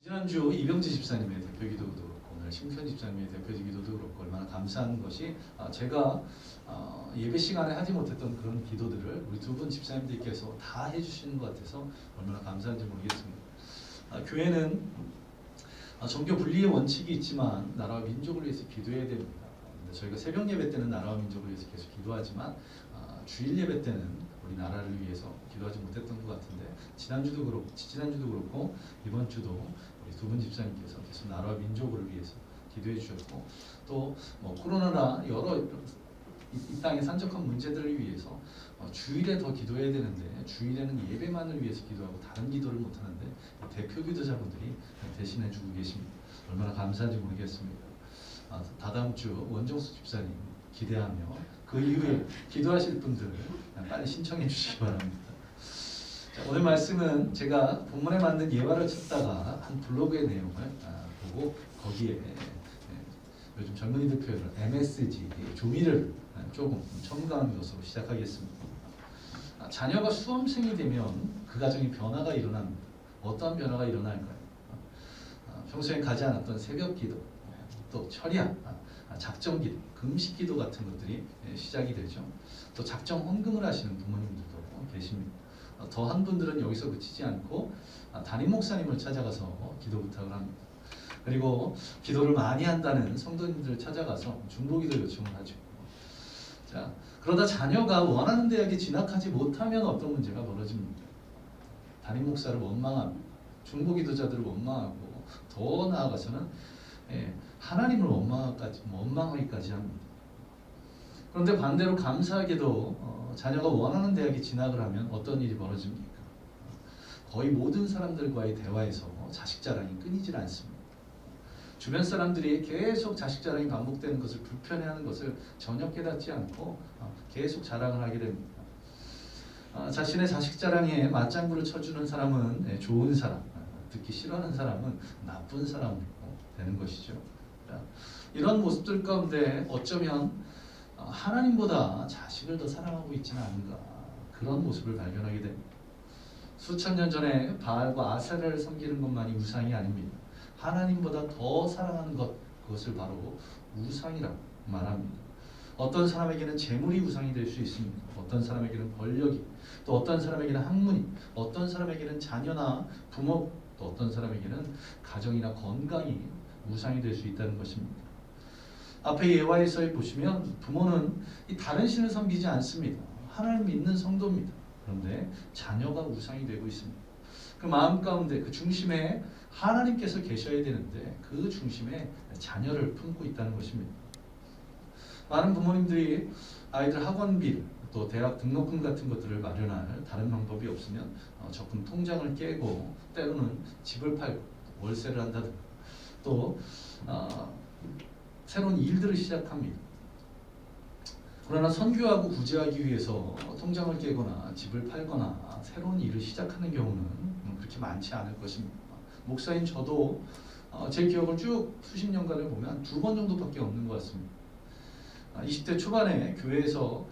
지난주 이병지 집사님의 대표 기도도 그렇고 오늘 심현 집사님의 대표 기도도 그렇고 얼마나 감사한 것이 제가 예배 시간에 하지 못했던 그런 기도들을 우리 두 분 집사님들께서 다 해주시는 것 같아서 얼마나 감사한지 모르겠습니다. 교회는 종교 분리의 원칙이 있지만 나라와 민족을 위해서 기도해야 됩니다. 저희가 새벽 예배 때는 나라와 민족을 위해서 계속 기도하지만 주일 예배 때는 우리 나라를 위해서 기도하지 못했던 것 같은데 지난주도 그렇고 이번 주도 우리 두 분 집사님께서 계속 나라와 민족을 위해서 기도해 주셨고 또 코로나나 여러 이 땅의 산적한 문제들을 위해서 주일에 더 기도해야 되는데 주일에는 예배만을 위해서 기도하고 다른 기도를 못 하는데 대표 기도자분들이 대신해 주고 계십니다. 얼마나 감사한지 모르겠습니다. 다다음 주 원정수 집사님 기대하며 그 이후에 기도하실 분들 빨리 신청해 주시기 바랍니다. 자, 오늘 말씀은 제가 본문에 맞는 예화를 찾다가 한 블로그의 내용을 보고 거기에 요즘 젊은이들 표현으로 MSG 조미를 조금 첨가한 것으로 시작하겠습니다. 자녀가 수험생이 되면 그 가정에 변화가 일어납니다. 어떠한 변화가 일어날까요? 평소에 가지 않았던 새벽 기도, 또 철야, 작정 기도, 금식 기도 같은 것들이 시작이 되죠. 또 작정 헌금을 하시는 부모님들도 계십니다. 더 한 분들은 여기서 그치지 않고 담임 목사님을 찾아가서 기도 부탁을 합니다. 그리고 기도를 많이 한다는 성도님들을 찾아가서 중보기도 요청을 하죠. 자, 그러다 자녀가 원하는 대학에 진학하지 못하면 어떤 문제가 벌어집니까? 담임 목사를 원망합니다. 중보기도자들을 원망하고 더 나아가서는 하나님을 원망하기까지 합니다. 그런데 반대로 감사하게도 자녀가 원하는 대학에 진학을 하면 어떤 일이 벌어집니까? 거의 모든 사람들과의 대화에서 자식 자랑이 끊이질 않습니다. 주변 사람들이 계속 자식 자랑이 반복되는 것을 불편해하는 것을 전혀 깨닫지 않고 계속 자랑을 하게 됩니다. 자신의 자식 자랑에 맞장구를 쳐주는 사람은 좋은 사람, 듣기 싫어하는 사람은 나쁜 사람으로 되는 것이죠. 이런 모습들 가운데 어쩌면 하나님보다 자식을 더 사랑하고 있지는 않은가 그런 모습을 발견하게 됩니다. 수천 년 전에 바알과 아세라를 섬기는 것만이 우상이 아닙니다. 하나님보다 더 사랑하는 것, 그것을 바로 우상이라고 말합니다. 어떤 사람에게는 재물이 우상이 될 수 있습니다. 어떤 사람에게는 권력이, 또 어떤 사람에게는 학문이, 어떤 사람에게는 자녀나 부모, 또 어떤 사람에게는 가정이나 건강이 우상이 될 수 있다는 것입니다. 앞에 예화에서 보시면 부모는 이 다른 신을 섬기지 않습니다. 하나님 믿는 성도입니다. 그런데 자녀가 우상이 되고 있습니다. 그 마음 가운데 그 중심에 하나님께서 계셔야 되는데 그 중심에 자녀를 품고 있다는 것입니다. 많은 부모님들이 아이들 학원비 또 대학 등록금 같은 것들을 마련할 다른 방법이 없으면 적금 통장을 깨고 때로는 집을 팔고 월세를 한다든가 또 새로운 일들을 시작합니다. 그러나 선교하고 구제하기 위해서 통장을 깨거나 집을 팔거나 새로운 일을 시작하는 경우는 그렇게 많지 않을 것입니다. 목사인 저도 제 기억을 쭉 수십 년간을 보면 2번 정도밖에 없는 것 같습니다. 20대 초반에 교회에서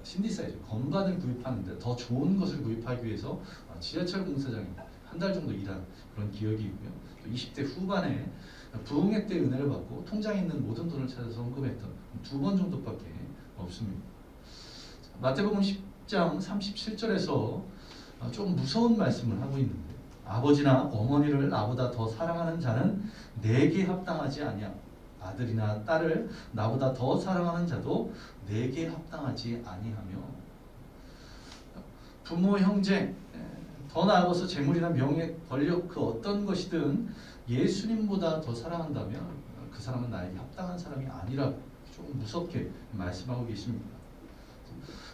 신디사이저, 건반을 구입하는데 더 좋은 것을 구입하기 위해서 지하철 공사장에 한 달 정도 일한 그런 기억이 있고요. 또 20대 후반에 부흥회 때 은혜를 받고 통장에 있는 모든 돈을 찾아서 헌금했던 2번 정도밖에 없습니다. 마태복음 10장 37절에서 조금 무서운 말씀을 하고 있는데 아버지나 어머니를 나보다 더 사랑하는 자는 내게 합당하지 아니하고 아들이나 딸을 나보다 더 사랑하는 자도 내게 합당하지 아니하며 부모, 형제, 더 나아가서 재물이나 명예, 권력 그 어떤 것이든 예수님보다 더 사랑한다면 그 사람은 나에게 합당한 사람이 아니라고 좀 무섭게 말씀하고 계십니다.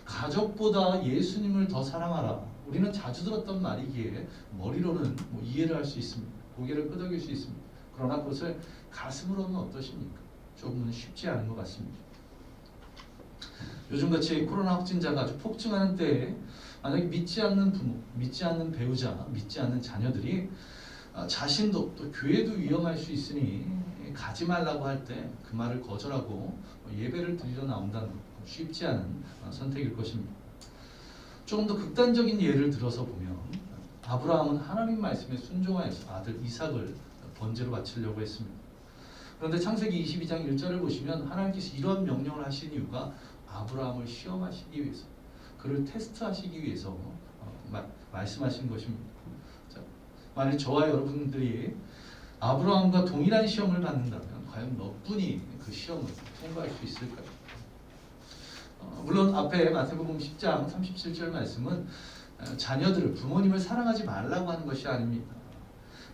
가족보다 예수님을 더 사랑하라. 우리는 자주 들었던 말이기에 머리로는 이해를 할 수 있습니다. 고개를 끄덕일 수 있습니다. 그러나 그것을 가슴으로는 어떠십니까? 조금은 쉽지 않은 것 같습니다. 요즘같이 코로나 확진자가 아주 폭증하는 때에 만약에 믿지 않는 부모, 믿지 않는 배우자, 믿지 않는 자녀들이 자신도 또 교회도 위험할 수 있으니 가지 말라고 할 때 그 말을 거절하고 예배를 드리러 나온다는 것 쉽지 않은 선택일 것입니다. 조금 더 극단적인 예를 들어서 보면 아브라함은 하나님 말씀에 순종하여서 아들 이삭을 번제로 바치려고 했습니다. 그런데 창세기 22장 1절을 보시면 하나님께서 이런 명령을 하신 이유가 아브라함을 시험하시기 위해서, 그를 테스트하시기 위해서 말씀하신 것입니다. 자, 만약 저와 여러분들이 아브라함과 동일한 시험을 받는다면 과연 몇 분이 그 시험을 통과할 수 있을까요? 물론 앞에 마태복음 10장 37절 말씀은 자녀들을, 부모님을 사랑하지 말라고 하는 것이 아닙니다.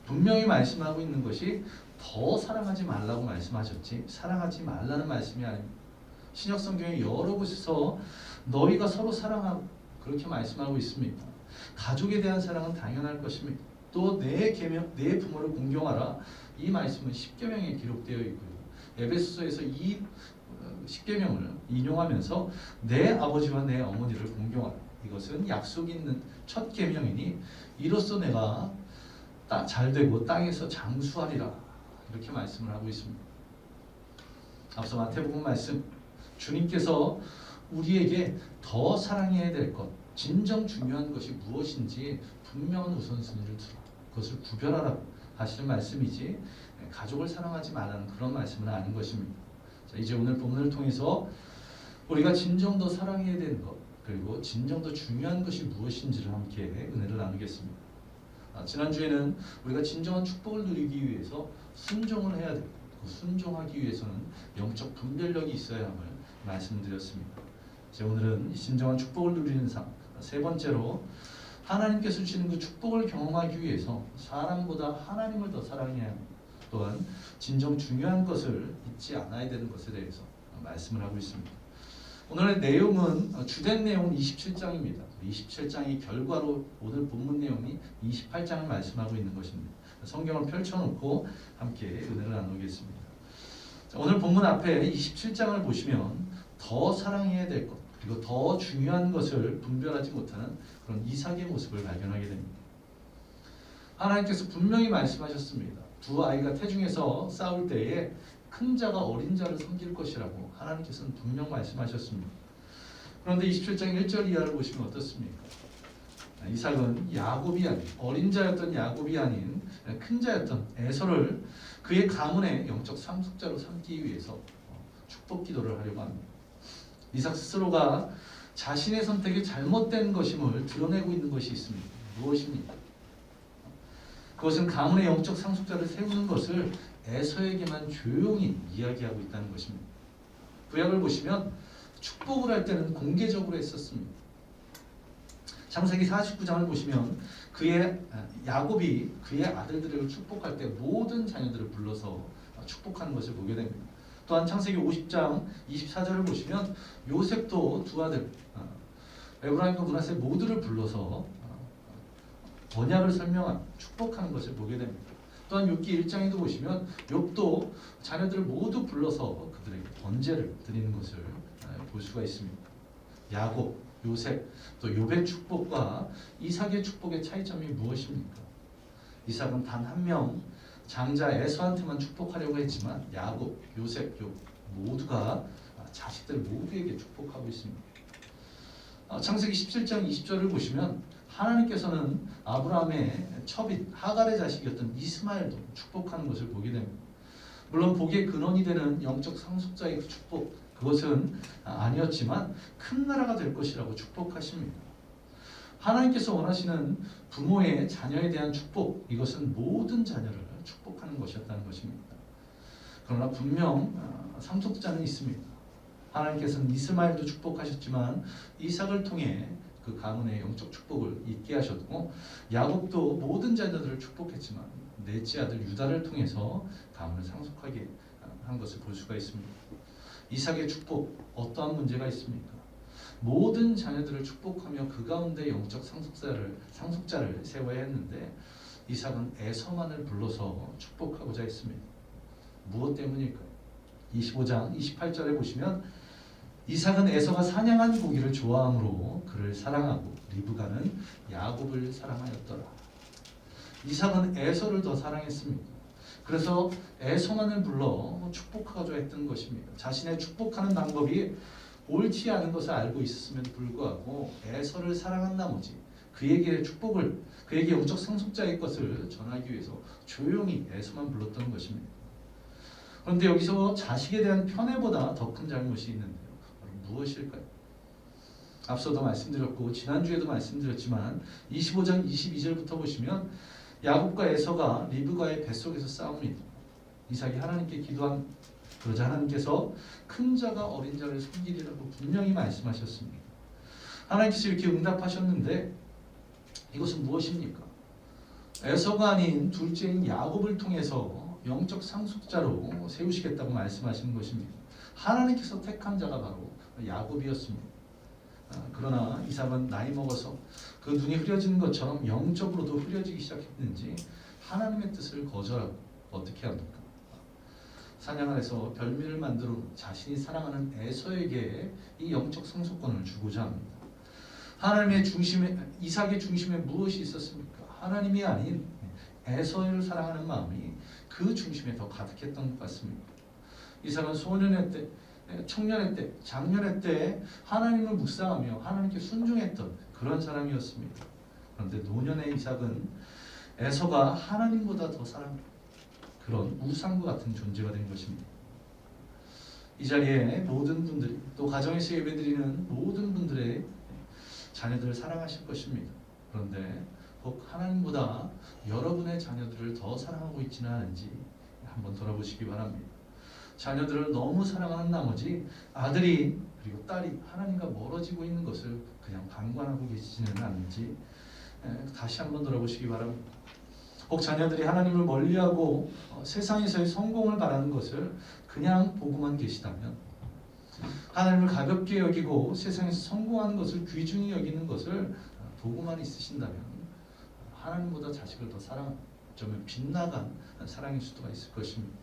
분명히 말씀하고 있는 것이 더 사랑하지 말라고 말씀하셨지 사랑하지 말라는 말씀이 아닙니다. 신약 성경의 여러 곳에서 너희가 서로 사랑하고 그렇게 말씀하고 있습니다. 가족에 대한 사랑은 당연할 것입니다. 또 내 부모를 공경하라, 이 말씀은 십계명에 기록되어 있고요. 에베소서에서 이 십계명을 인용하면서 내 아버지와 내 어머니를 공경하라, 이것은 약속이 있는 첫 계명이니 이로써 내가 잘되고 땅에서 장수하리라, 이렇게 말씀을 하고 있습니다. 앞서 마태복음 말씀, 주님께서 우리에게 더 사랑해야 될 것, 진정 중요한 것이 무엇인지 분명한 우선순위를 두라, 그것을 구별하라 하시는 말씀이지 가족을 사랑하지 말라는 그런 말씀은 아닌 것입니다. 자, 이제 오늘 본문을 통해서 우리가 진정 더 사랑해야 되는 것, 그리고 진정 더 중요한 것이 무엇인지를 함께 은혜를 나누겠습니다. 지난주에는 우리가 진정한 축복을 누리기 위해서 순종을 해야 되고, 그 순종하기 위해서는 영적 분별력이 있어야 함을 말씀드렸습니다. 이제 오늘은 이 진정한 축복을 누리는 삶, 세 번째로 하나님께서 주시는 그 축복을 경험하기 위해서 사람보다 하나님을 더 사랑해야 합니다. 또한 진정 중요한 것을 잊지 않아야 되는 것에 대해서 말씀을 하고 있습니다. 오늘의 내용은 주된 내용은 27장입니다. 27장의 결과로 오늘 본문 내용이 28장을 말씀하고 있는 것입니다. 성경을 펼쳐놓고 함께 은혜를 나누겠습니다. 자, 오늘 본문 앞에 27장을 보시면 더 사랑해야 될 것, 그리고 더 중요한 것을 분별하지 못하는 그런 이삭의 모습을 발견하게 됩니다. 하나님께서 분명히 말씀하셨습니다. 두 아이가 태중에서 싸울 때에 큰 자가 어린 자를 섬길 것이라고 하나님께서는 분명 말씀하셨습니다. 그런데 27장 1절 이하를 보시면 어떻습니까? 이삭은 야곱이 아닌, 어린 자였던 야곱이 아닌 큰 자였던 에서를 그의 가문의 영적 상속자로 삼기 위해서 축복 기도를 하려고 합니다. 이삭 스스로가 자신의 선택이 잘못된 것임을 드러내고 있는 것이 있습니다. 무엇입니까? 그것은 가문의 영적 상속자를 세우는 것을 에서에게만 조용히 이야기하고 있다는 것입니다. 구약을 보시면 축복을 할 때는 공개적으로 했었습니다. 창세기 49장을 보시면 야곱이 그의 아들들을 축복할 때 모든 자녀들을 불러서 축복하는 것을 보게 됩니다. 또한 창세기 50장 24절을 보시면 요셉도 두 아들 에브라임과 므낫세 모두를 불러서 언약을 설명한 축복하는 것을 보게 됩니다. 또한 욥기 1장에도 보시면 욥도 자녀들을 모두 불러서 그들에게 번제를 드리는 것을 볼 수가 있습니다. 야곱, 요셉, 또 욥의 축복과 이삭의 축복의 차이점이 무엇입니까? 이삭은 단 한 명 장자 에서한테만 축복하려고 했지만 야곱, 요셉, 욥 모두가 자식들 모두에게 축복하고 있습니다. 창세기 17장 20절을 보시면 하나님께서는 아브라함의 첩인 하갈의 자식이었던 이스마엘도 축복하는 것을 보게 됩니다. 물론 복의 근원이 되는 영적 상속자의 그 축복, 그것은 아니었지만 큰 나라가 될 것이라고 축복하십니다. 하나님께서 원하시는 부모의 자녀에 대한 축복, 이것은 모든 자녀를 축복하는 것이었다는 것입니다. 그러나 분명 상속자는 있습니다. 하나님께서는 이스마엘도 축복하셨지만 이삭을 통해 그 가문의 영적 축복을 있게 하셨고, 야곱도 모든 자녀들을 축복했지만 넷째 아들 유다를 통해서 가문을 상속하게 한 것을 볼 수가 있습니다. 이삭의 축복, 어떠한 문제가 있습니까? 모든 자녀들을 축복하며 그 가운데 영적 상속자를 세워야 했는데 이삭은 에서만을 불러서 축복하고자 했습니다. 무엇 때문일까요? 25장 28절에 보시면 이삭은 에서가 사냥한 고기를 좋아하므로 그를 사랑하고 리브가는 야곱을 사랑하였더라. 이삭은 에서를 더 사랑했습니다. 그래서 에서만을 불러 축복하고자 했던 것입니다. 자신의 축복하는 방법이 옳지 않은 것을 알고 있었음에도 불구하고 에서를 사랑한 나머지 그에게 축복을, 그에게 영적 상속자의 것을 전하기 위해서 조용히 에서만 불렀던 것입니다. 그런데 여기서 자식에 대한 편애보다 더 큰 잘못이 있는데요. 무엇일까요? 앞서도 말씀드렸고 지난주에도 말씀드렸지만 25장 22절부터 보시면 야곱과 에서가 리브가의 뱃속에서 싸웁니다. 이삭이 하나님께 기도한 그러자 하나님께서 큰 자가 어린 자를 섬기리라고 분명히 말씀하셨습니다. 하나님께서 이렇게 응답하셨는데 이것은 무엇입니까? 에서가 아닌 둘째인 야곱을 통해서 영적 상속자로 세우시겠다고 말씀하신 것입니다. 하나님께서 택한 자가 바로 야곱이었습니다. 그러나 이삭은 나이 먹어서 그 눈이 흐려지는 것처럼 영적으로도 흐려지기 시작했는지 하나님의 뜻을 거절하고 어떻게 합니까? 사냥을 해서 별미를 만들어 자신이 사랑하는 에서에게 이 영적 상속권을 주고자 합니다. 하나님의 중심에, 이삭의 중심에 무엇이 있었습니까? 하나님이 아닌 에서를 사랑하는 마음이 그 중심에 더 가득했던 것 같습니다. 이삭은 소년의 때, 청년의 때, 장년의 때 하나님을 묵상하며 하나님께 순종했던 그런 사람이었습니다. 그런데 노년의 이삭은 에서가 하나님보다 더 사랑, 그런 우상과 같은 존재가 된 것입니다. 이 자리에 모든 분들이, 또 가정에서 예배드리는 모든 분들의 자녀들을 사랑하실 것입니다. 그런데 혹 하나님보다 여러분의 자녀들을 더 사랑하고 있지는 않은지 한번 돌아보시기 바랍니다. 자녀들을 너무 사랑하는 나머지 아들이 그리고 딸이 하나님과 멀어지고 있는 것을 그냥 방관하고 계시지는 않는지 다시 한번 돌아보시기 바랍니다. 혹 자녀들이 하나님을 멀리하고 세상에서의 성공을 바라는 것을 그냥 보고만 계시다면, 하나님을 가볍게 여기고 세상에서 성공하는 것을 귀중히 여기는 것을 보고만 있으신다면 하나님보다 자식을 더 사랑하는, 어쩌면 빗나간 사랑일 수도 있을 것입니다.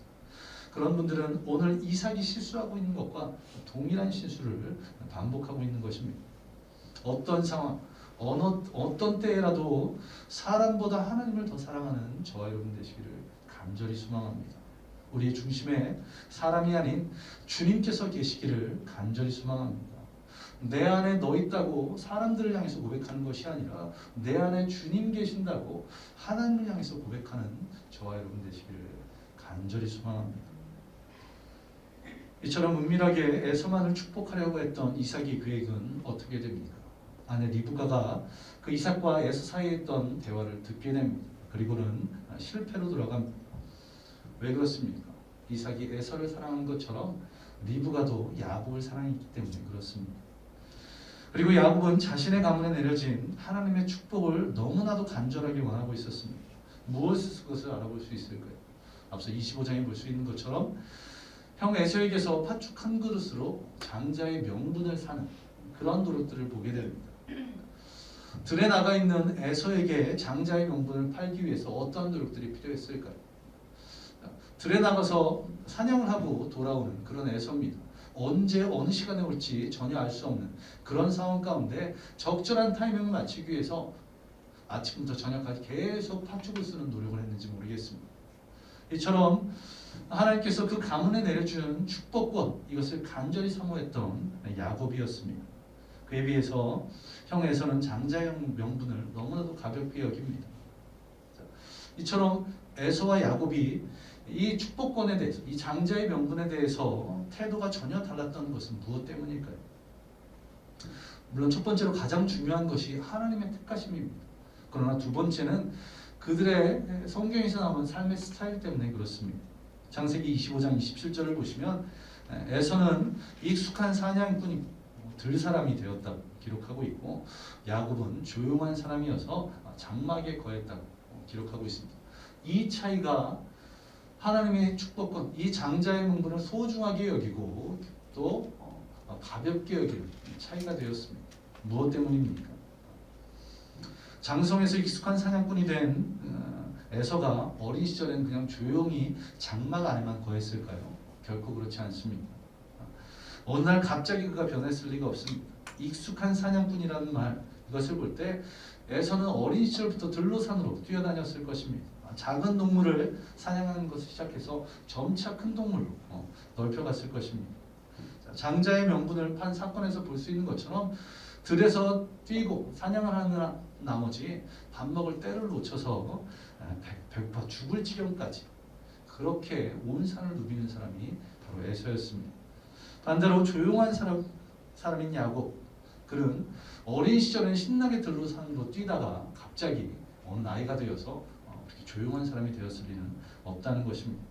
그런 분들은 오늘 이삭이 실수하고 있는 것과 동일한 실수를 반복하고 있는 것입니다. 어떤 상황, 어떤 때라도 사람보다 하나님을 더 사랑하는 저와 여러분 되시기를 간절히 소망합니다. 우리의 중심에 사람이 아닌 주님께서 계시기를 간절히 소망합니다. 내 안에 너 있다고 사람들을 향해서 고백하는 것이 아니라 내 안에 주님 계신다고 하나님을 향해서 고백하는 저와 여러분 되시기를 간절히 소망합니다. 이처럼 은밀하게 에서만을 축복하려고 했던 이삭의 계획은 어떻게 됩니까? 아내 리브가가 그 이삭과 에서 사이에 있던 대화를 듣게 됩니다. 그리고는 실패로 돌아갑니다. 왜 그렇습니까? 이삭이 에서를 사랑한 것처럼 리브가도 야곱을 사랑했기 때문에 그렇습니다. 그리고 야곱은 자신의 가문에 내려진 하나님의 축복을 너무나도 간절하게 원하고 있었습니다. 무엇을 그것을 알아볼 수 있을까요? 앞서 25장에 볼 수 있는 것처럼 형 에서에게서 팥죽 한 그릇으로 장자의 명분을 사는 그런 노릇들을 보게 됩니다. 들에 나가 있는 에서에게 장자의 명분을 팔기 위해서 어떠한 노력들이 필요했을까요? 들에 나가서 사냥을 하고 돌아오는 그런 에서입니다. 언제 어느 시간에 올지 전혀 알 수 없는 그런 상황 가운데 적절한 타이밍을 맞추기 위해서 아침부터 저녁까지 계속 팥죽을 쓰는 노력을 했는지 모르겠습니다. 이처럼 하나님께서 그 가문에 내려준 축복권, 이것을 간절히 사모했던 야곱이었습니다. 그에 비해서 형 에서는 장자의 명분을 너무나도 가볍게 여깁니다. 이처럼 에서와 야곱이 이 축복권에 대해서, 이 장자의 명분에 대해서 태도가 전혀 달랐던 것은 무엇 때문일까요? 물론 첫 번째로 가장 중요한 것이 하나님의 택하심입니다. 그러나 두 번째는 그들의 성경에서 나오는 삶의 스타일 때문에 그렇습니다. 창세기 25장 27절을 보시면 에서는 익숙한 사냥꾼이 들사람이 되었다고 기록하고 있고, 야곱은 조용한 사람이어서 장막에 거했다고 기록하고 있습니다. 이 차이가 하나님의 축복권, 이 장자의 명분을 소중하게 여기고 또 가볍게 여기는 차이가 되었습니다. 무엇 때문입니까? 장성에서 익숙한 사냥꾼이 된 에서가 어린 시절엔 그냥 조용히 장막 안에만 거했을까요? 결코 그렇지 않습니다. 어느 날 갑자기 그가 변했을 리가 없습니다. 익숙한 사냥꾼이라는 말, 이것을 볼 때 에서는 어린 시절부터 들로산으로 뛰어다녔을 것입니다. 작은 동물을 사냥하는 것을 시작해서 점차 큰 동물로 넓혀갔을 것입니다. 장자의 명분을 판 사건에서 볼 수 있는 것처럼 들에서 뛰고 사냥을 하는 나머지 밥 먹을 때를 놓쳐서 배고파 죽을 지경까지 그렇게 온 산을 누비는 사람이 바로 에서였습니다. 반대로 조용한 사람인 야곱, 그는 어린 시절엔 신나게 들로 산으로 뛰다가 갑자기 어느 나이가 되어서 그렇게 조용한 사람이 되었을 리는 없다는 것입니다.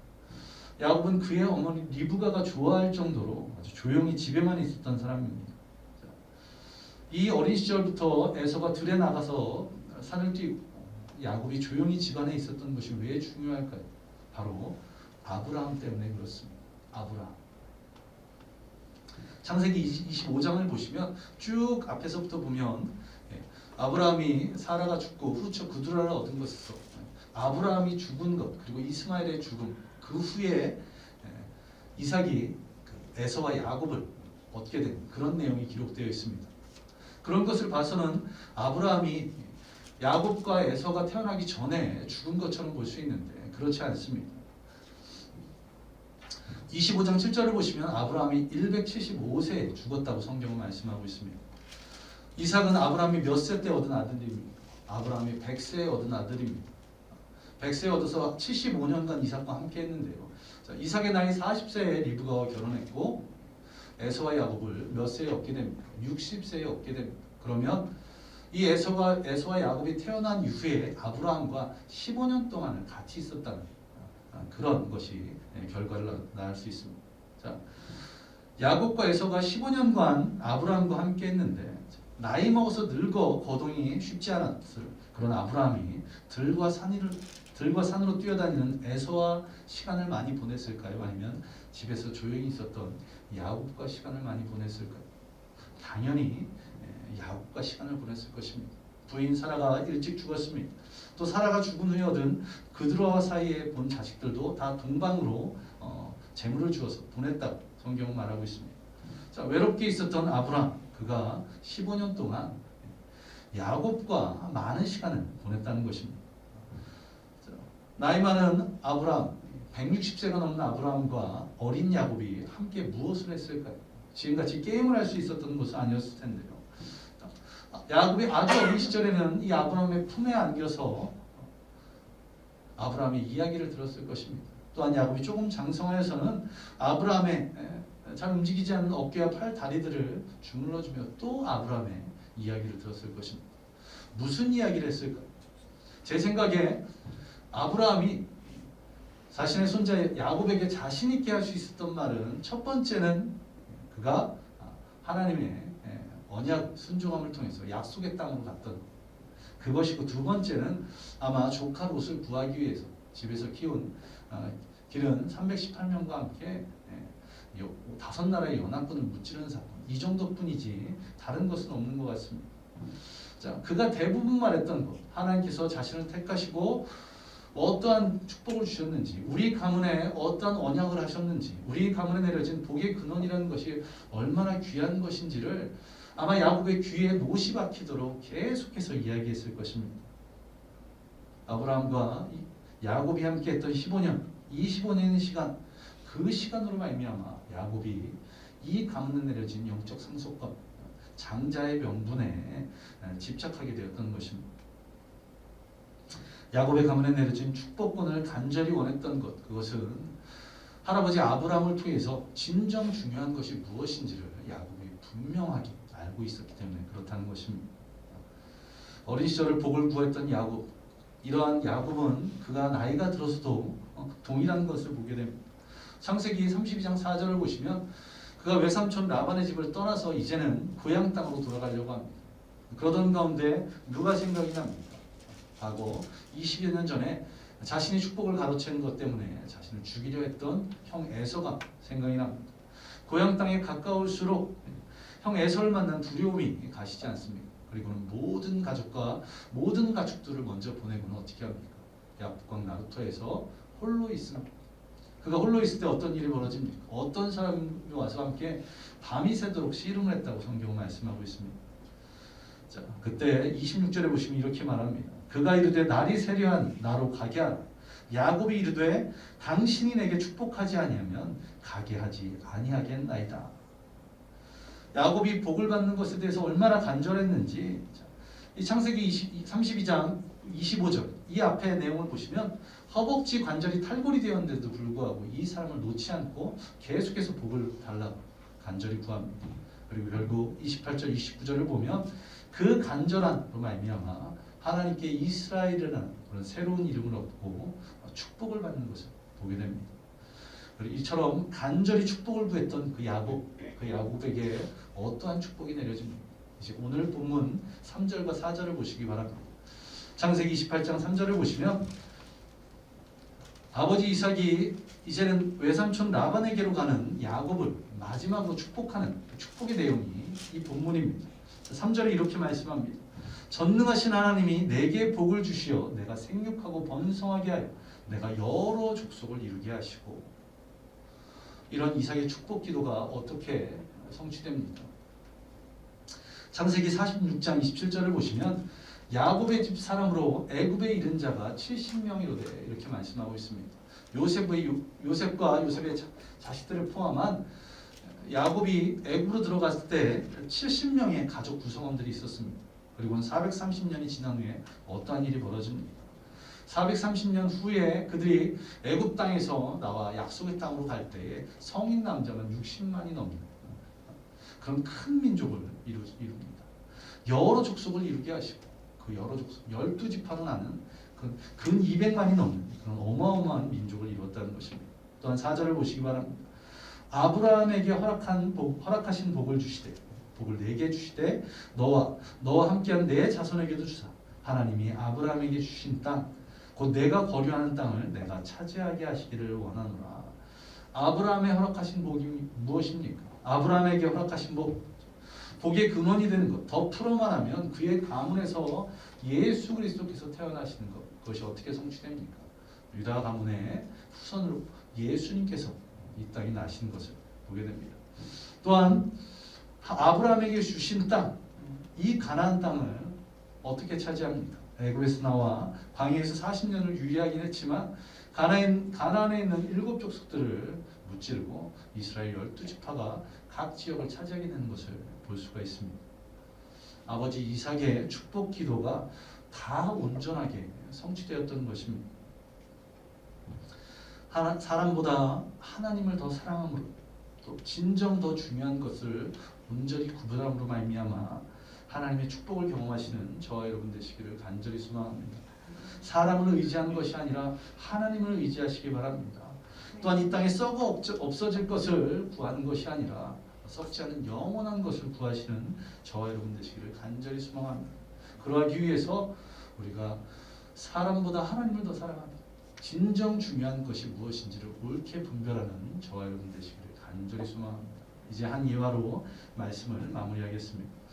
야곱은 그의 어머니 리브가가 좋아할 정도로 아주 조용히 집에만 있었던 사람입니다. 이 어린 시절부터 에서가 들에 나가서 산을 뛰고 야곱이 조용히 집안에 있었던 것이 왜 중요할까요? 바로 아브라함 때문에 그렇습니다. 아브라함. 창세기 25장을 보시면 쭉 앞에서부터 보면 아브라함이 사라가 죽고 후처 구두라를 얻은 것에서 아브라함이 죽은 것 그리고 이스마엘의 죽음 그 후에 이삭이 에서와 야곱을 얻게 된 그런 내용이 기록되어 있습니다. 그런 것을 봐서는 아브라함이 야곱과 에서가 태어나기 전에 죽은 것처럼 볼 수 있는데 그렇지 않습니다. 25장 7절을 보시면 아브라함이 175세에 죽었다고 성경은 말씀하고 있습니다. 이삭은 아브라함이 몇 세 때 얻은 아들입니다. 아브라함이 100세에 얻은 아들입니다. 100세에 얻어서 75년간 이삭과 함께 했는데요. 자, 이삭의 나이 40세에 리브가와 결혼했고 에서와 야곱을 몇 세에 얻게 됩니까? 60세에 얻게 됩니다. 그러면 이 에서와 야곱이 태어난 이후에 아브라함과 15년 동안을 같이 있었다는 그런 것이 결과를 낳을 수 있습니다. 자, 야곱과 에서가 15년간 아브라함과 함께 했는데 나이 먹어서 늙어 거동이 쉽지 않았을 그런 아브라함이 들과 산으로 뛰어다니는 에서와 시간을 많이 보냈을까요? 아니면 집에서 조용히 있었던 야곱과 시간을 많이 보냈을까요? 당연히 야곱과 시간을 보냈을 것입니다. 부인 사라가 일찍 죽었습니다. 또 사라가 죽은 후에 얻은 그들과 사이에 본 자식들도 다 동방으로 재물을 주어서 보냈다고 성경은 말하고 있습니다. 자, 외롭게 있었던 아브라함, 그가 15년 동안 야곱과 많은 시간을 보냈다는 것입니다. 자, 나이 많은 아브라함, 160세가 넘는 아브라함과 어린 야곱이 함께 무엇을 했을까요? 지금같이 게임을 할 수 있었던 것은 아니었을 텐데요. 야곱이 아주 어린 시절에는 이 아브라함의 품에 안겨서 아브라함의 이야기를 들었을 것입니다. 또한 야곱이 조금 장성하여서는 아브라함의 잘 움직이지 않는 어깨와 팔, 다리들을 주물러주며 또 아브라함의 이야기를 들었을 것입니다. 무슨 이야기를 했을까요? 제 생각에 아브라함이 자신의 손자 야곱에게 자신 있게 할 수 있었던 말은 첫 번째는 그가 하나님의 언약 순종함을 통해서 약속의 땅으로 갔던 그것이고, 두 번째는 아마 조카 롯을 구하기 위해서 집에서 키운 기른 318명과 함께 5나라의 연합군을 무찌르는 사건, 이 정도뿐이지 다른 것은 없는 것 같습니다. 자, 그가 대부분 말했던 것, 하나님께서 자신을 택하시고 어떠한 축복을 주셨는지, 우리 가문에 어떠한 언약을 하셨는지, 우리 가문에 내려진 복의 근원이라는 것이 얼마나 귀한 것인지를 아마 야곱의 귀에 못이 박히도록 계속해서 이야기했을 것입니다. 아브라함과 야곱이 함께했던 15년, 이 15년의 시간, 그 시간으로 말미암아 야곱이 이 가문에 내려진 영적 상속과 장자의 명분에 집착하게 되었던 것입니다. 야곱의 가문에 내려진 축복권을 간절히 원했던 것, 그것은 할아버지 아브라함을 통해서 진정 중요한 것이 무엇인지를 야곱이 분명하게 알고 있었기 때문에 그렇다는 것입니다. 어린 시절을 복을 구했던 야곱, 이러한 야곱은 그가 나이가 들어서도 동일한 것을 보게 됩니다. 창세기 32장 4절을 보시면 그가 외삼촌 라반의 집을 떠나서 이제는 고향 땅으로 돌아가려고 합니다. 그러던 가운데 누가 생각이 납니까? 과거 20여 년 전에 자신이 축복을 가로채는 것 때문에 자신을 죽이려 했던 형 에서가 생각이 납니다. 고향 땅에 가까울수록 형 에서를 만난 두려움이 가시지 않습니다. 그리고는 모든 가족과 모든 가축들을 먼저 보내고는 어떻게 합니까? 야복강 나루터에서 홀로 있습니다. 그가 홀로 있을 때 어떤 일이 벌어집니까? 어떤 사람이 와서 함께 밤이 새도록 씨름을 했다고 성경은 말씀하고 있습니다. 자, 그때 26절에 보시면 이렇게 말합니다. 그가 이르되 날이 세려하니 나로 가게 하라. 야곱이 이르되 당신이 내게 축복하지 아니하면 가게 하지 아니하겠나이다. 야곱이 복을 받는 것에 대해서 얼마나 간절했는지 이 창세기 32장 25절 이 앞에 내용을 보시면 허벅지 관절이 탈골이 되었는데도 불구하고 이 사람을 놓지 않고 계속해서 복을 달라고 간절히 구합니다. 그리고 결국 28절 29절을 보면 그 간절한로 말미암아 하나님께 이스라엘이라는 그런 새로운 이름을 얻고 축복을 받는 것을 보게 됩니다. 그리고 이처럼 간절히 축복을 구했던 그 야곱에게 어떠한 축복이 내려집니까? 이제 오늘 본문 3절과 4절을 보시기 바랍니다. 창세기 28장 3절을 보시면 아버지 이삭이 이제는 외삼촌 라반에게로 가는 야곱을 마지막으로 축복하는 축복의 내용이 이 본문입니다. 3절에 이렇게 말씀합니다. 전능하신 하나님이 내게 복을 주시어 내가 생육하고 번성하게 하여 내가 여러 족속을 이루게 하시고, 이런 이삭의 축복 기도가 어떻게 성취됩니까? 창세기 46장 27절을 보시면 야곱의 집 사람으로 애굽에 이른 자가 70명이로되 이렇게 말씀하고 있습니다. 요셉과 요셉의 자식들을 포함한 야곱이 애굽으로 들어갔을 때 70명의 가족 구성원들이 있었습니다. 그리고 430년이 지난 후에 어떠한 일이 벌어집니까? 430년 후에 그들이 애굽 땅에서 나와 약속의 땅으로 갈 때에 성인 남자만 60만이 넘는 그런 큰 민족을 이룹니다. 여러 족속을 이루게 하시고 그 여러 족속 12지파로 나는 근 200만이 넘는 그런 어마어마한 민족을 이루었다는 것입니다. 또한 4절을 보시기 바랍니다. 아브라함에게 허락하신 복을 주시되 복을 내게 주시되 너와 함께한 내 자손에게도 주사 하나님이 아브라함에게 주신 땅 곧 내가 거류하는 땅을 내가 차지하게 하시기를 원하노라. 아브라함에 허락하신 복이 무엇입니까? 아브라함에게 허락하신 복의 근원이 되는 것, 더 풀어 말하면 그의 가문에서 예수 그리스도께서 태어나시는 그것이 어떻게 성취됩니까? 유다 가문의 후손으로 예수님께서 이 땅에 나신 것을 보게 됩니다. 또한 아브라함에게 주신 땅, 이 가나안 땅을 어떻게 차지합니까? 애굽에서 나와 광야에서 40년을 유리하긴 했지만 가나안에 있는 7 족속들을 무찌르고 이스라엘 12지파가 각 지역을 차지하게 되는 것을 볼 수가 있습니다. 아버지 이삭의 축복 기도가 다 온전하게 성취되었던 것입니다. 사람보다 하나님을 더 사랑함으로 또 진정 더 중요한 것을 온전히 구분함으로 말미암아 하나님의 축복을 경험하시는 저와 여러분 되시기를 간절히 소망합니다. 사람을 의지하는 것이 아니라 하나님을 의지하시기 바랍니다. 또한 이 땅에 썩어 없어질 것을 구하는 것이 아니라 썩지 않은 영원한 것을 구하시는 저와 여러분 되시기를 간절히 소망합니다. 그러하기 위해서 우리가 사람보다 하나님을 더 사랑하는 진정 중요한 것이 무엇인지를 옳게 분별하는 저와 여러분 되시기를 간절히 소망합니다. 이제 한 예화로 말씀을 마무리하겠습니다.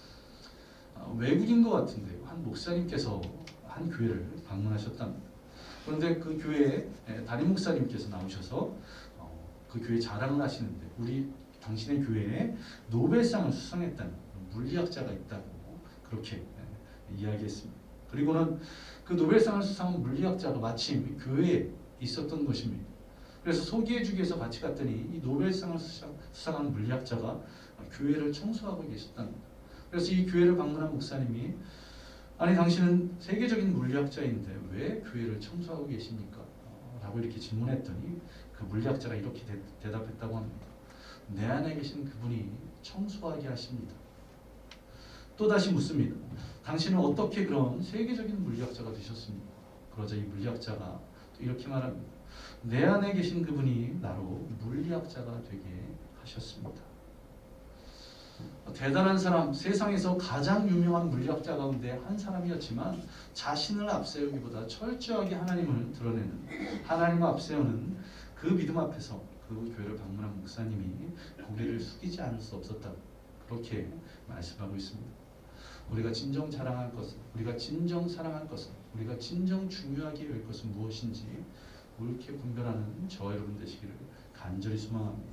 외국인 것 같은데요. 한 목사님께서 한 교회를 방문하셨답니다. 그런데 그 교회에 담임 목사님께서 나오셔서 그 교회 자랑을 하시는데 당신의 교회에 노벨상을 수상했다는 물리학자가 있다고 그렇게 이야기했습니다. 그리고는 그 노벨상을 수상한 물리학자가 마침 교회에 있었던 것입니다. 그래서 소개해주기 위해서 같이 갔더니 이 노벨상을 수상한 물리학자가 교회를 청소하고 계셨답니다. 그래서 이 교회를 방문한 목사님이 아니 당신은 세계적인 물리학자인데 왜 교회를 청소하고 계십니까? 라고 이렇게 질문했더니 그 물리학자가 이렇게 대답했다고 합니다. 내 안에 계신 그분이 청소하게 하십니다. 또다시 묻습니다. 당신은 어떻게 그런 세계적인 물리학자가 되셨습니까? 그러자 이 물리학자가 또 이렇게 말합니다. 내 안에 계신 그분이 나로 물리학자가 되게 하셨습니다. 대단한 사람, 세상에서 가장 유명한 물리학자 가운데 한 사람이었지만 자신을 앞세우기보다 철저하게 하나님을 드러내는, 하나님을 앞세우는 그 믿음 앞에서 그 교회를 방문한 목사님이 고개를 숙이지 않을 수 없었다고 그렇게 말씀하고 있습니다. 우리가 진정 자랑할 것은, 우리가 진정 사랑할 것은, 우리가 진정 중요하게 여길 것은 무엇인지 옳게 분별하는 저와 여러분 되시기를 간절히 소망합니다.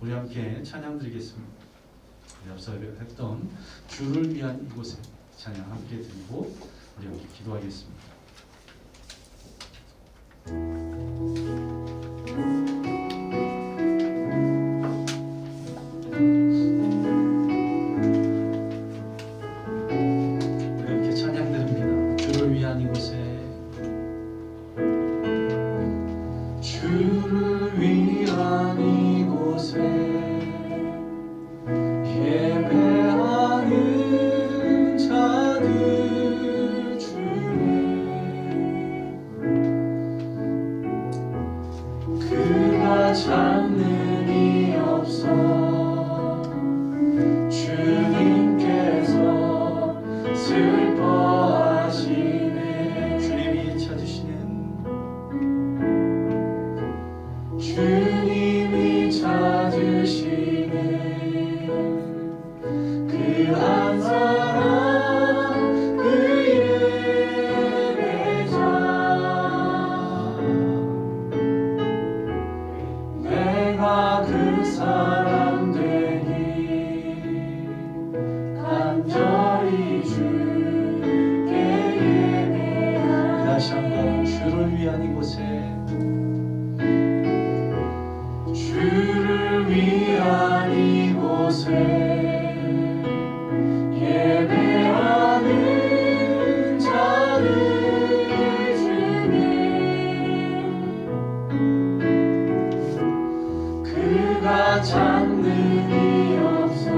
우리 함께 찬양 드리겠습니다. 앞서 했던 주를 위한 이곳에 찬양 함께 드리고 우리 함께 기도하겠습니다. 우리 함께 찬양 주를 위한 이곳에 예배하는 자들 중에 그가 찾는 이 없어 주님께서 슬퍼하시네. 주님이 찾으시는 그 한 사람 그 예배자 내가 그 사람 되니 간절히 주께 예배하리. 다시 한번 주를 위한 이곳에 주를 위한 이곳에 예배하는 자들 중에 그가 찾는 이 없어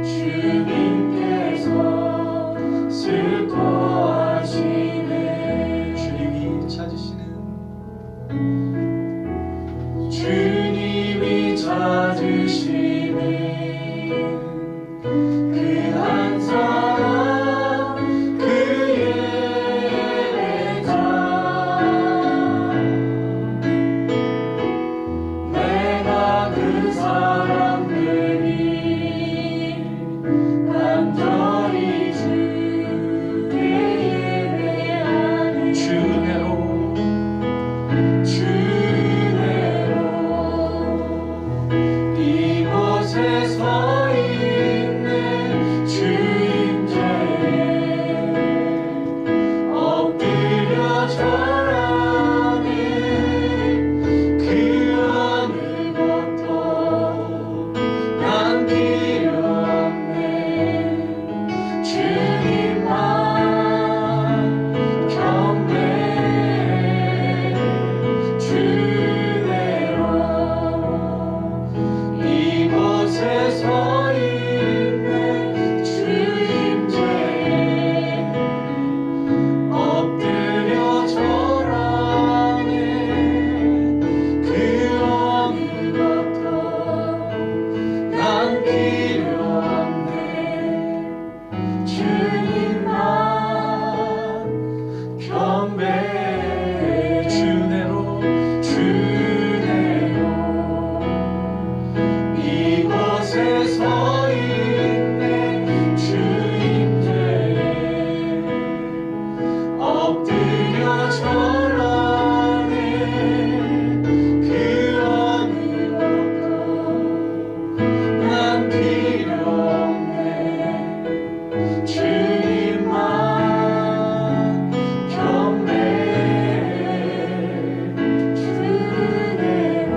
주님께서 슬퍼하시네. 주님이 찾으시는 그 한 사람 그 예배자 내가 그 사람 되니 간절히 주께 예배하니. 이곳에 서 있네 주임제에 엎드려 절하네. 그 어느 것도 난 필요 없네. 주님만 경배해 주대로 이곳에 서 있네 주임제에 엎드려 절하네. 그 어느 것도 난 필요 없네. 주님만 경배해 주대로 이곳에 서 있네 주임제에 엎드려 절하네. 그 어느 것도 난 필요 없네. 주님만 경배해 주대로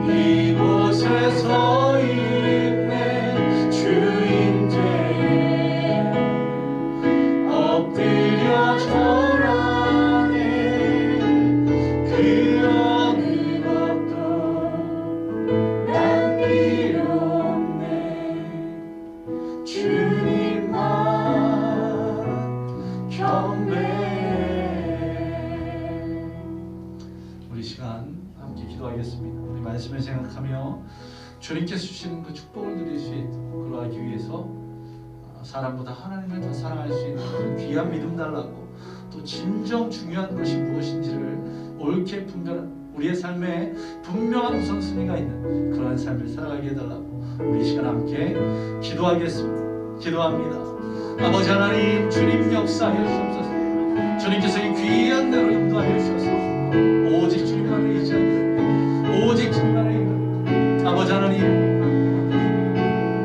이곳에 서 있네 주임제에 엎드려 절하네. 그 어느 것도 난 필요 없네. 주님만 경배해. 우리 시간 함께 기도하겠습니다. 우리 말씀을 생각하며 주님께서 주시는 그 축복을 누릴 수 있도록 그러하기 위해서 사람보다 하나님을 더 사랑할 수 있는 그런 귀한 믿음 달라고, 또 진정 중요한 것이 무엇인지를 옳게 분별한 우리의 삶에 분명한 우선순위가 있는 그러한 삶을 살아가게 해달라고 우리 이 시간 함께 기도하겠습니다. 기도합니다. 아버지 하나님, 주님 역사하여 주옵소서. 주님께서 이 귀한 대로 인도하여 주셔서 오직 주님만을 의지하고 오직 주님만을 의지하고 아버지 하나님,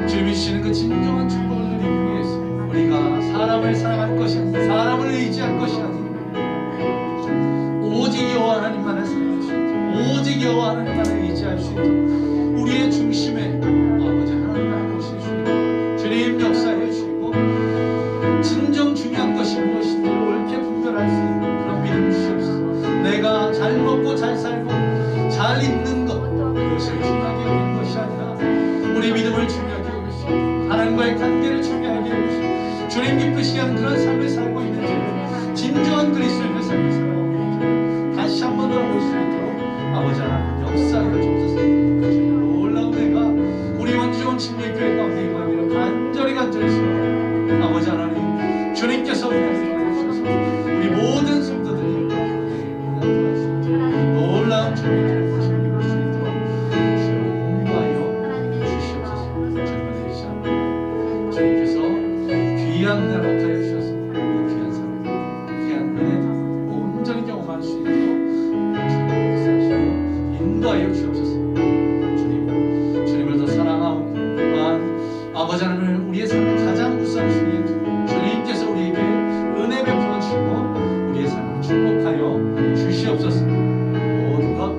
주님이 주시는 그 진정한 축복을 누리기 위해서 우리가 사람을 사랑할 것이 아니라 사람을 의지할 것이 아니라 오직 여호와 하나님만을 사랑할 수 있도록 오직 여호와 하나님만을 의지할 수 있도록 우리의 중심에 아버지 하나님을 모신 주님 역사해 주시고 진정 중요한 것이 무엇인지 옳게 분별할 수 있는 그런 믿음 주시옵소서. 잘 있는 것, 그것을 중요하게 여기는 것이 아니라 우리 믿음을 중요하게 여기시고 하나님과의 관계를 중요하게 여기시고 주님 기쁘시게 하는 그런 삶을 살고 있는 줄, 진정한 그리스도인의 삶을 살아가고 있는 줄 다시 한 번 돌아볼 수 있도록 아버지 하나님 역사하여 주옵소서. 주님 놀라운 내가 우리 원주원 침례교회 가운데 임하기를 간절히 소원합니다. 아버지 하나님 주님께서 우리를 도와주셔서 우리 모든 성도들이 놀라운 주님을 모시고 수 있도록 주여 인도하여 주시옵소서. 젊은 시간 주님께서 귀한 은혜를 허락하여 주셔서 이 귀한 사람, 귀한 은혜를 온전히 경험할 수 있도록 주님을 역사하시고 인도하여 주옵소서. 주님을 더 사랑하고 또한 아버지 하나님을 우리의 삶의 가장 우선순위에 두고 주님께서 우리에게 은혜 베풀어 주시고 우리의 삶을 축복하여 주시옵소서. 모든 것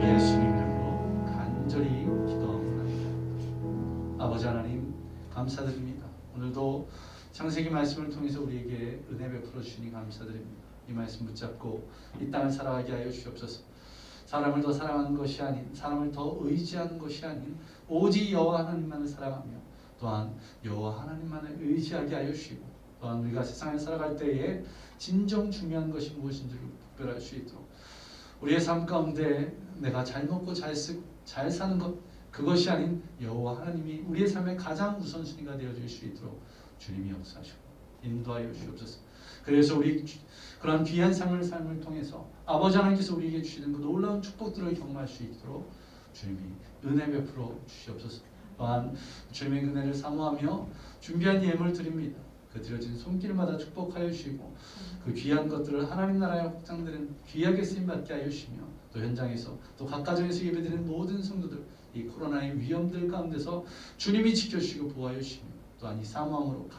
예수님 이름으로 간절히 기도합니다. 아버지 하나님 감사드립니다. 오늘도 창세기 말씀을 통해서 우리에게 은혜 베풀어 주시니 감사드립니다. 이 말씀 붙잡고 이 땅을 살아가게 하여 주시옵소서. 사람을 더 사랑하는 것이 아닌, 사람을 더 의지하는 것이 아닌 오직 여호와 하나님만을 사랑하며 또한 여호와 하나님만을 의지하게 하여 주시고 또한 우리가 세상에 살아갈 때에 진정 중요한 것이 무엇인지를 구별할 수 있도록 우리의 삶 가운데 내가 잘 먹고 잘 사는 것, 그것이 아닌 여호와 하나님이 우리의 삶의 가장 우선순위가 되어줄 수 있도록 주님이 역사하시고 인도하여 주옵소서. 그래서 우리 그런 귀한 삶을 통해서 아버지 하나님께서 우리에게 주시는 그 놀라운 축복들을 경험할 수 있도록 주님이 은혜 베풀어 주시옵소서. 또한 주님의 은혜를 사모하며 준비한 예물 드립니다. 그 드려진 손길마다 축복하여 주시고 그 귀한 것들을 하나님 나라에 확장되는 귀하게 쓰임받게 하여 주시며 또 현장에서 또 각 가정에서 예배드리는 모든 성도들 이 코로나의 위험들 가운데서 주님이 지켜주시고 보호하여 주시며 또한 이 사모함으로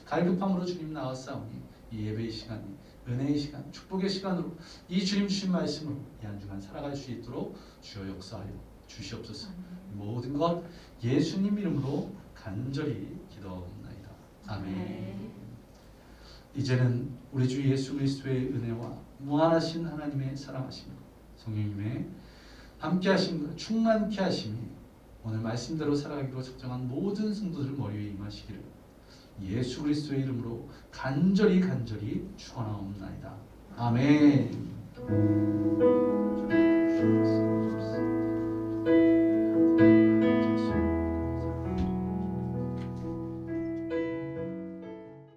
갈급함으로 주님 나왔사오니 이 예배의 시간이 은혜의 시간, 축복의 시간으로 이 주님 주신 말씀으로 이 한 주간 살아갈 수 있도록 주여 역사하여 주시옵소서. 모든 것 예수님 이름으로 간절히 기도하옵나이다. 아멘. 이제는 우리 주 예수 그리스도의 은혜와 무한하신 하나님의 사랑하심과 성령님의 함께하심과 충만케 하심이 오늘 말씀대로 살아가기로 작정한 모든 성도들 머리 위에 임하시기를 예수 그리스도의 이름으로 간절히 축원하옵나이다. 아멘.